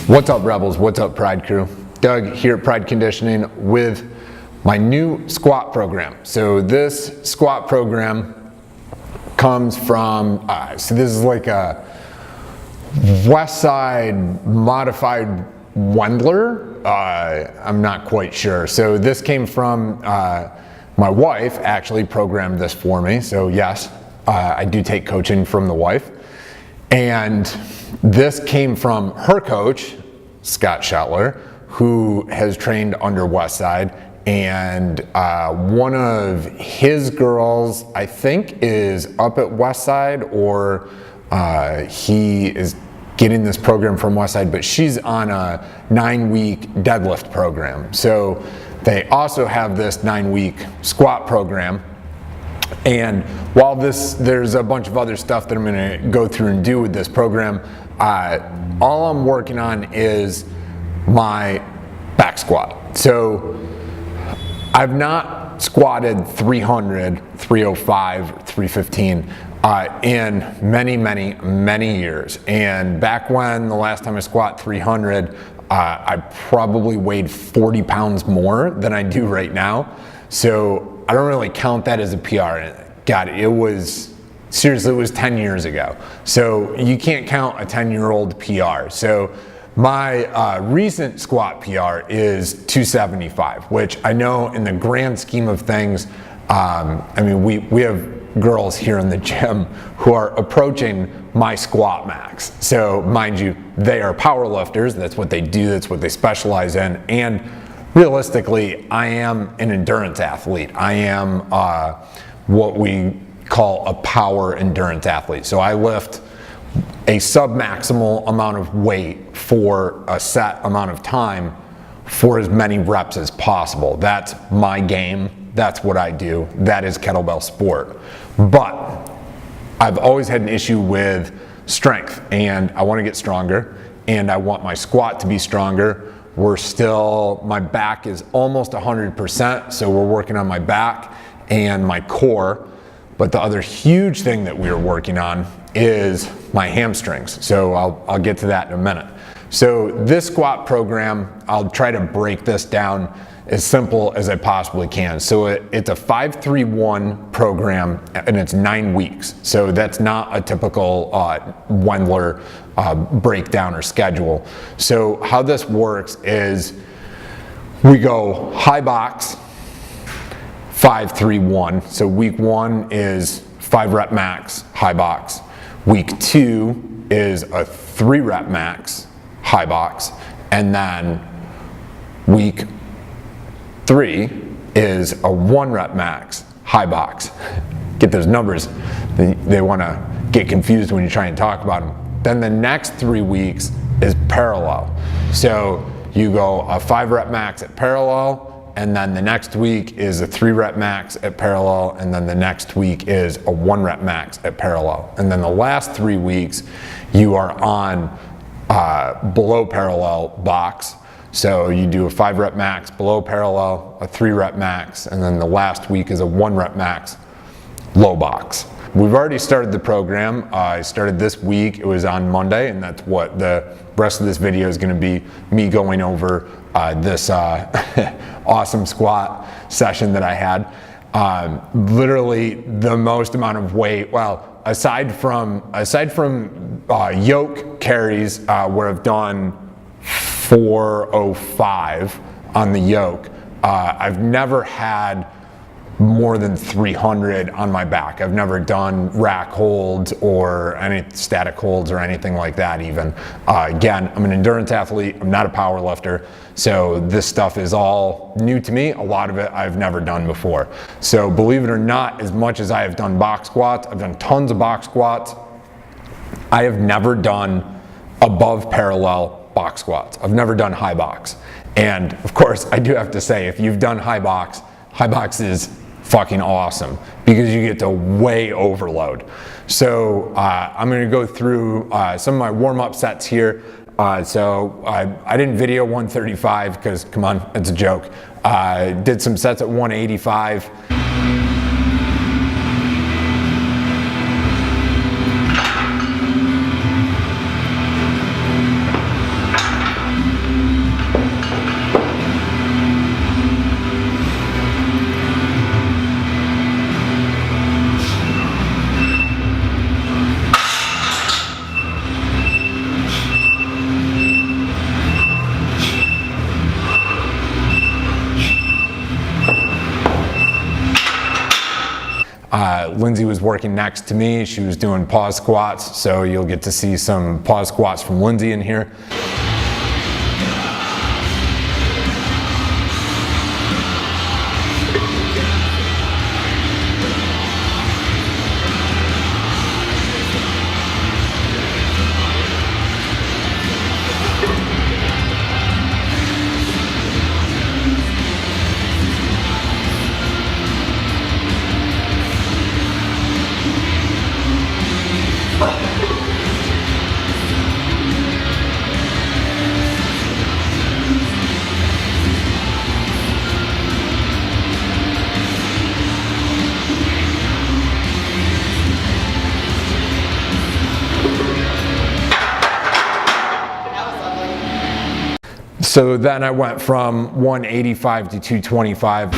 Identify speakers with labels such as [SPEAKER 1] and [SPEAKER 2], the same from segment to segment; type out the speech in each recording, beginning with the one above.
[SPEAKER 1] What's up, Rebels? What's up, Pride Crew? Doug here at Pride Conditioning with my new squat program. So this squat program comes from, so this is like a Westside modified Wendler. I'm not quite sure. So this came from, my wife actually programmed this for me. So yes, I do take coaching from the wife. And this came from her coach, Scott Shetler, who has trained under Westside. And one of his girls, I think, is up at Westside, or he is getting this program from Westside, but she's on a 9-week deadlift program. So they also have this 9-week squat program. And while there's a bunch of other stuff that I'm going to go through and do with this program, all I'm working on is my back squat. So I've not squatted 300, 305, or 315 in many years. And back when the last time I squat 300, I probably weighed 40 pounds more than I do right now. So I don't really count that as a PR. God, it was 10 years ago. So you can't count a 10-year-old PR. So my recent squat PR is 275, which I know in the grand scheme of things, I mean, we have girls here in the gym who are approaching my squat max. So mind you, they are power lifters. That's what they do. That's what they specialize in. And realistically, I am an endurance athlete. I am what we call a power endurance athlete. So I lift a sub-maximal amount of weight for a set amount of time for as many reps as possible. That's my game. That's what I do. That is kettlebell sport. But I've always had an issue with strength, and I want to get stronger, and I want my squat to be stronger. My back is almost 100%, so we're working on my back and my core. But the other huge thing that we're working on is my hamstrings. So I'll get to that in a minute. So this squat program, I'll try to break this down as simple as I possibly can. So it's a 5-3-1 program, and it's 9 weeks. So that's not a typical Wendler breakdown or schedule. So how this works is we go high box, 5-3-1. So week 1 is 5 rep max, high box. Week 2 is a 3 rep max, high box. And then week 3 is a 1 rep max, high box. Get those numbers. They want to get confused when you try and talk about them. Then the next 3 weeks is parallel. So you go a 5 rep max at parallel, and then the next week is a 3 rep max at parallel, and then the next week is a 1 rep max at parallel. And then the last 3 weeks, you are on below parallel box. So you do a 5 rep max below parallel, a 3 rep max, and then the last week is a 1 rep max low box. We've already started the program. I started this week. It was on Monday, and that's what the rest of this video is going to be, me going over this awesome squat session that I had. Literally the most amount of weight, well, aside from yoke carries, where I've done 405 on the yoke, I've never had more than 300 on my back. I've never done rack holds or any static holds or anything like that even. Again, I'm an endurance athlete. I'm not a power lifter. So this stuff is all new to me. A lot of it I've never done before. So believe it or not, as much as I have done box squats, I've done tons of box squats, I have never done above parallel box squats. I've never done high box. And of course, I do have to say, if you've done high box is fucking awesome because you get to way overload. So I'm going to go through some of my warm-up sets here. So I didn't video 135 because, come on, it's a joke. Did some sets at 185. Lindsay was working next to me. She was doing pause squats, so you'll get to see some pause squats from Lindsay in here. So then I went from 185 to 225.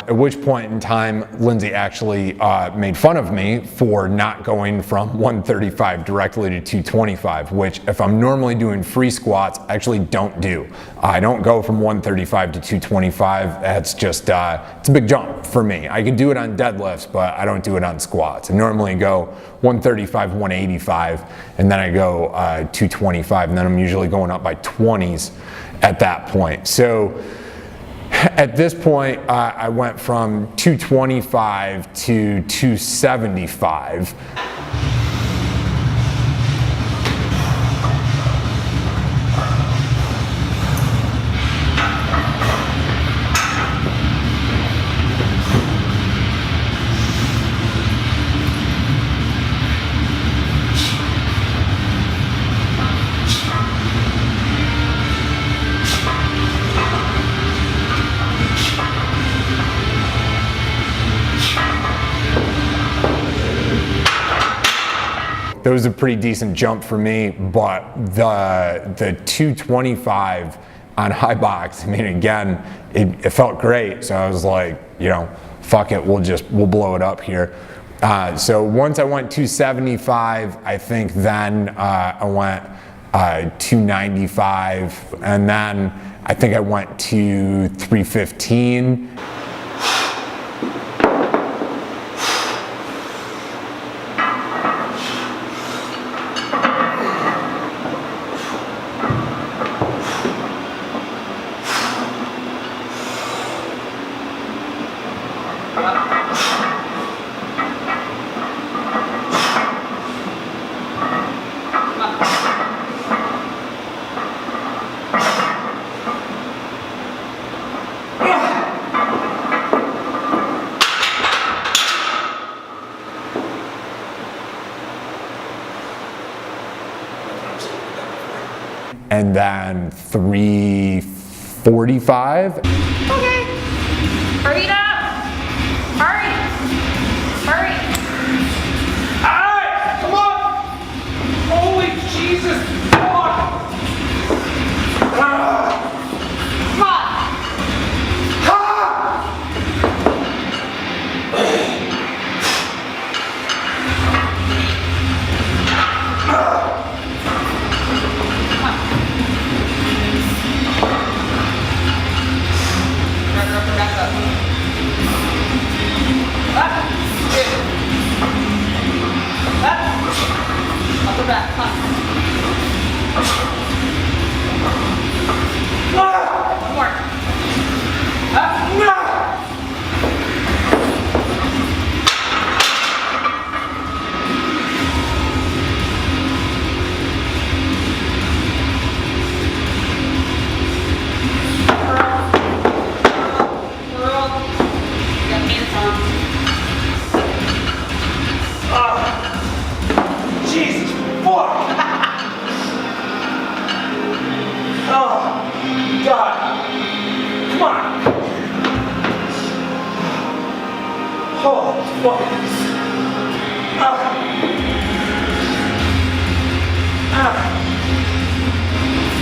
[SPEAKER 1] At which point in time, Lindsay actually made fun of me for not going from 135 directly to 225, which if I'm normally doing free squats, I actually don't do. I don't go from 135 to 225. That's just, it's a big jump for me. I can do it on deadlifts, but I don't do it on squats. I normally go 135, 185, and then I go 225, and then I'm usually going up by 20s at that point. So at this point, I went from 225 to 275. That was a pretty decent jump for me, but the 225 on high box, I mean, again, it felt great. So I was like, you know, fuck it, we'll blow it up here. So once I went 275, I think then I went 295, and then I think I went to 315. And then 345.
[SPEAKER 2] Okay. Hurry it up. Hurry. Hurry.
[SPEAKER 3] Alright, come on! Holy Jesus! Fuck!
[SPEAKER 2] Come on.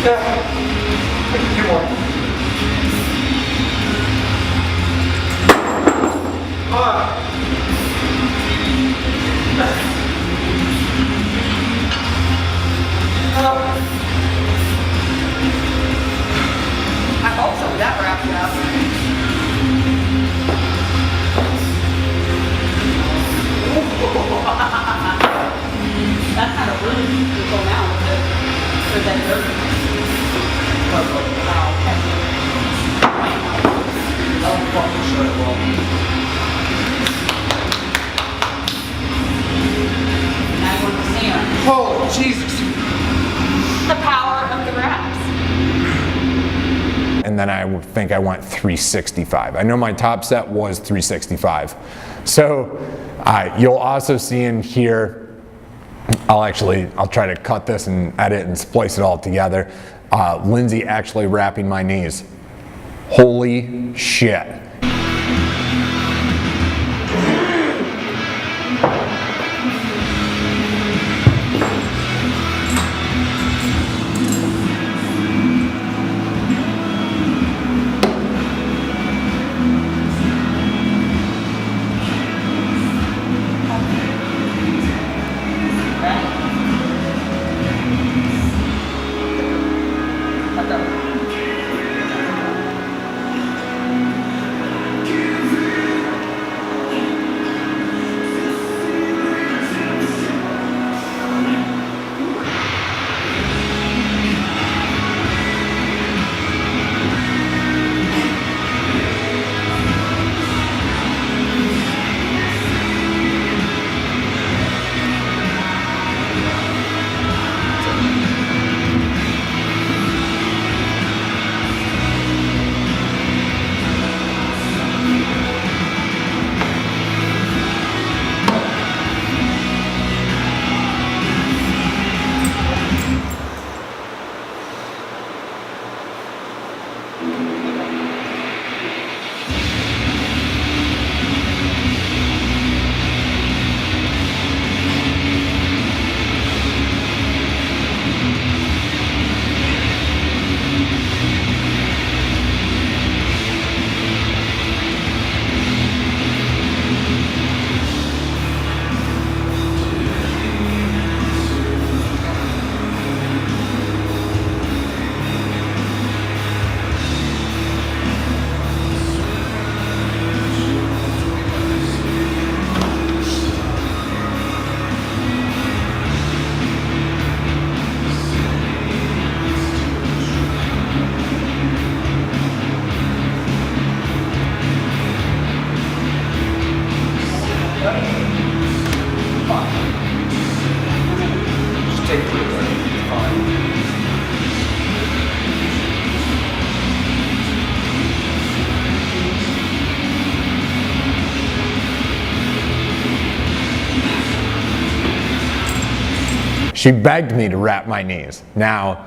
[SPEAKER 3] Two more.
[SPEAKER 2] I hope so. That wraps it up. That's kind of really go now with that dirt. Wow.
[SPEAKER 3] I'm fucking sure it will.
[SPEAKER 2] Now you want to sand.
[SPEAKER 3] Oh, Jesus.
[SPEAKER 2] The power of the wraps.
[SPEAKER 1] And then I think I went 365. I know my top set was 365. So you'll also see in here, I'll try to cut this and edit and splice it all together. Lindsay actually wrapping my knees. Holy shit.
[SPEAKER 3] Just take it. It's fine.
[SPEAKER 1] She begged me to wrap my knees. Now,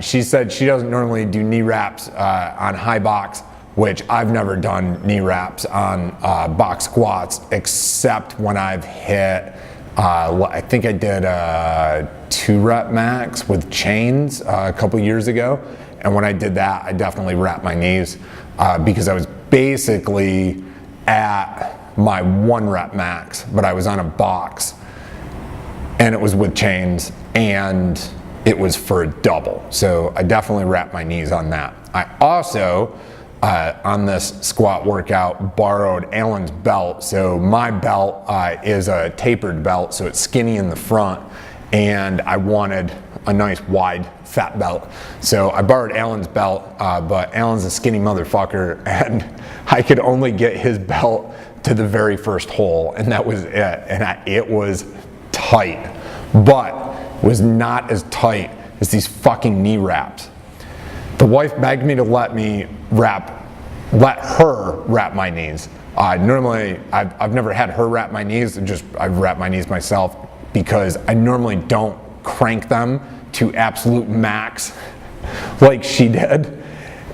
[SPEAKER 1] she said she doesn't normally do knee wraps on high box, which I've never done knee wraps on box squats, except when I've hit, I think I did a 2-rep max with chains a couple years ago. And when I did that, I definitely wrapped my knees because I was basically at my 1-rep max, but I was on a box. And it was with chains, and it was for a double. So I definitely wrapped my knees on that. I also, on this squat workout, borrowed Alan's belt. So my belt is a tapered belt, so it's skinny in the front, and I wanted a nice wide fat belt. So I borrowed Alan's belt, but Alan's a skinny motherfucker, and I could only get his belt to the very first hole, and that was it. And it was tight, but was not as tight as these fucking knee wraps. The wife begged me to let her wrap my knees. Normally, I've never had her wrap my knees, I've wrapped my knees myself because I normally don't crank them to absolute max like she did.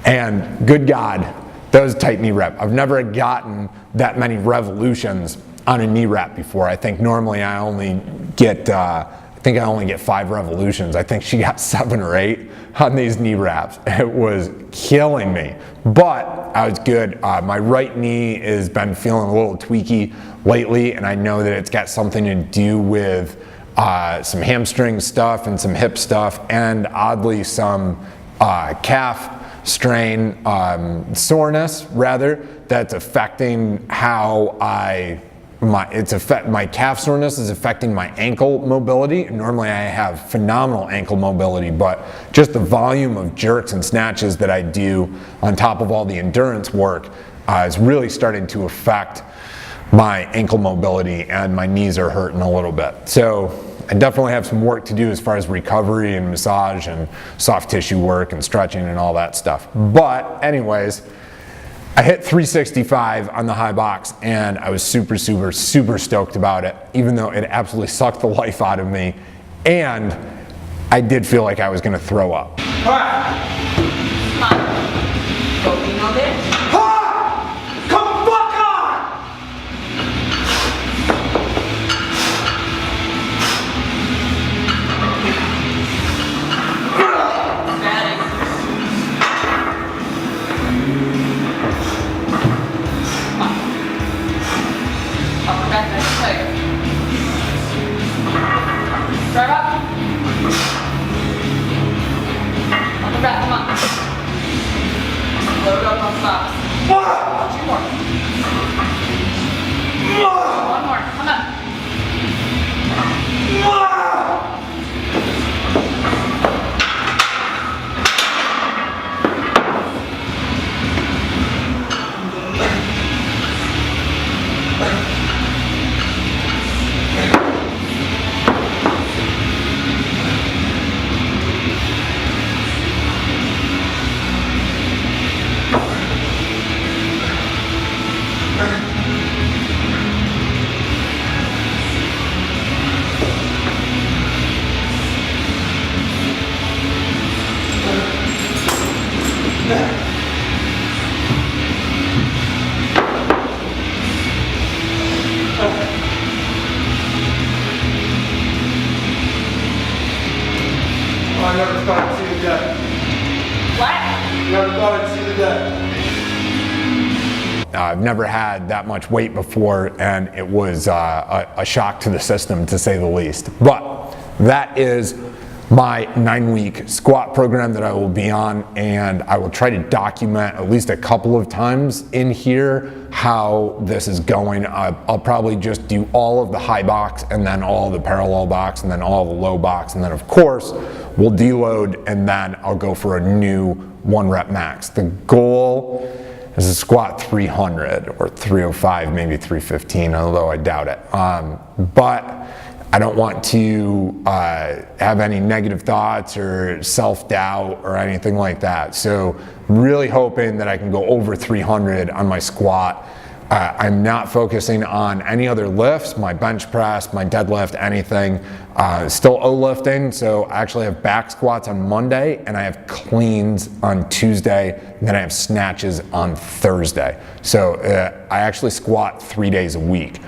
[SPEAKER 1] And good God, that was a tight knee wrap. I've never gotten that many revolutions on a knee wrap before. I think normally I only get, I think I only get 5 revolutions. I think she got 7 or 8 on these knee wraps. It was killing me, but I was good. My right knee has been feeling a little tweaky lately, and I know that it's got something to do with some hamstring stuff and some hip stuff, and oddly some calf strain, soreness rather, that's affecting how my calf soreness is affecting my ankle mobility. Normally I have phenomenal ankle mobility, but just the volume of jerks and snatches that I do on top of all the endurance work is really starting to affect my ankle mobility, and my knees are hurting a little bit. So I definitely have some work to do as far as recovery and massage and soft tissue work and stretching and all that stuff. But anyways, I hit 365 on the high box, and I was super stoked about it, even though it absolutely sucked the life out of me, and I did feel like I was gonna throw up.
[SPEAKER 2] Come on. Go, you know this?
[SPEAKER 3] Come fuck on!
[SPEAKER 2] Ready. Come on. Upper back, nice and tight. Drive up. Upper back, come on. Load up on stops. 2 more. 1 more, come on.
[SPEAKER 3] I never thought I'd see the dead.
[SPEAKER 2] What?
[SPEAKER 3] Never thought I'd see the dead.
[SPEAKER 1] I've never had that much weight before, and it was a shock to the system, to say the least. But that is my 9-week squat program that I will be on, and I will try to document at least a couple of times in here how this is going. I'll probably just do all of the high box, and then all the parallel box, and then all the low box, and then of course we'll deload, and then I'll go for a new 1 rep max. The goal is to squat 300 or 305, maybe 315, although I doubt it. But I don't want to have any negative thoughts or self-doubt or anything like that. So I'm really hoping that I can go over 300 on my squat. I'm not focusing on any other lifts, my bench press, my deadlift, anything. Still O-lifting, so I actually have back squats on Monday, and I have cleans on Tuesday, and then I have snatches on Thursday. So I actually squat 3 days a week.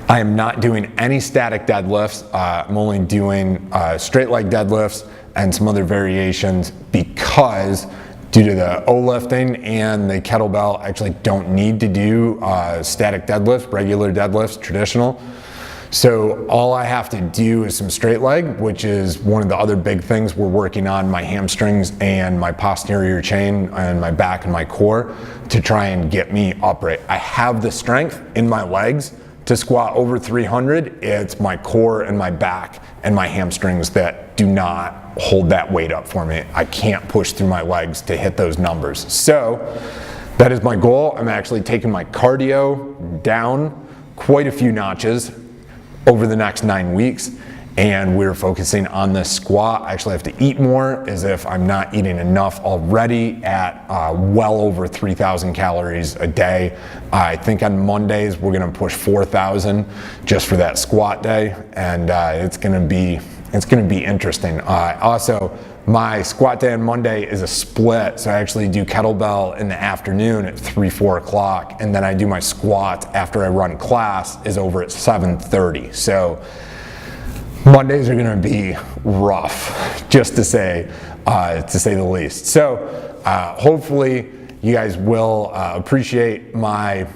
[SPEAKER 1] I am not doing any static deadlifts. I'm only doing straight leg deadlifts and some other variations, because due to the O-lifting and the kettlebell, I actually don't need to do static deadlifts, regular deadlifts, traditional. So all I have to do is some straight leg, which is one of the other big things we're working on, my hamstrings and my posterior chain and my back and my core, to try and get me upright. I have the strength in my legs to squat over 300. It's my core and my back and my hamstrings that do not hold that weight up for me. I can't push through my legs to hit those numbers. So that is my goal. I'm actually taking my cardio down quite a few notches over the next 9 weeks, and we're focusing on this squat. I actually have to eat more, as if I'm not eating enough already at well over 3,000 calories a day. I think on Mondays we're gonna push 4,000 just for that squat day, and it's gonna be interesting. Also, my squat day on Monday is a split, so I actually do kettlebell in the afternoon at 3-4 o'clock, and then I do my squat after I run class is over at 7:30. So Mondays are going to be rough, just to say the least. So hopefully you guys will appreciate my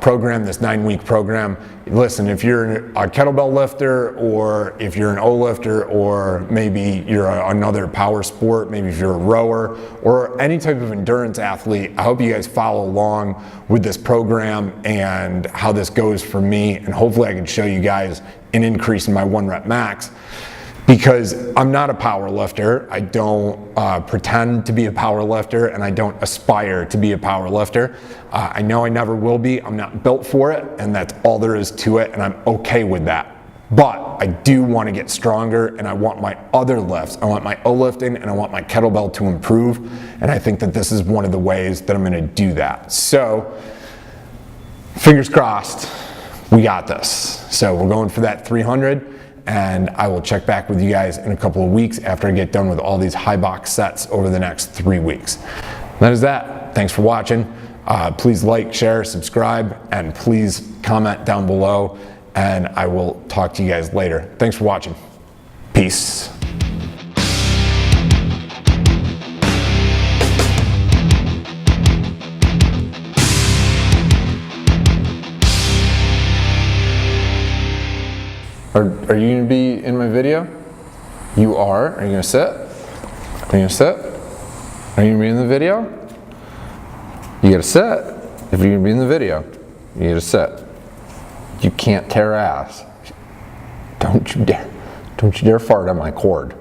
[SPEAKER 1] program, this 9-week program. Listen, if you're a kettlebell lifter, or if you're an O lifter, or maybe you're another power sport, maybe if you're a rower or any type of endurance athlete, I hope you guys follow along with this program and how this goes for me, and hopefully I can show you guys an increase in my 1 rep max. Because I'm not a power lifter, I don't pretend to be a power lifter, and I don't aspire to be a power lifter. I know I never will be. I'm not built for it, and that's all there is to it, and I'm okay with that. But I do want to get stronger, and I want my other lifts. I want my O lifting, and I want my kettlebell to improve, and I think that this is one of the ways that I'm going to do that. So, fingers crossed, we got this. So we're going for that 300. And I will check back with you guys in a couple of weeks after I get done with all these high box sets over the next 3 weeks. That is that. Thanks for watching. Please like, share, subscribe, and please comment down below, and I will talk to you guys later. Thanks for watching. Peace. Are you going to be in my video? You are. Are you going to sit? Are you going to sit? Are you going to be in the video? You got to sit. If you're going to be in the video, you got to sit. You can't tear ass. Don't you dare. Don't you dare fart on my cord.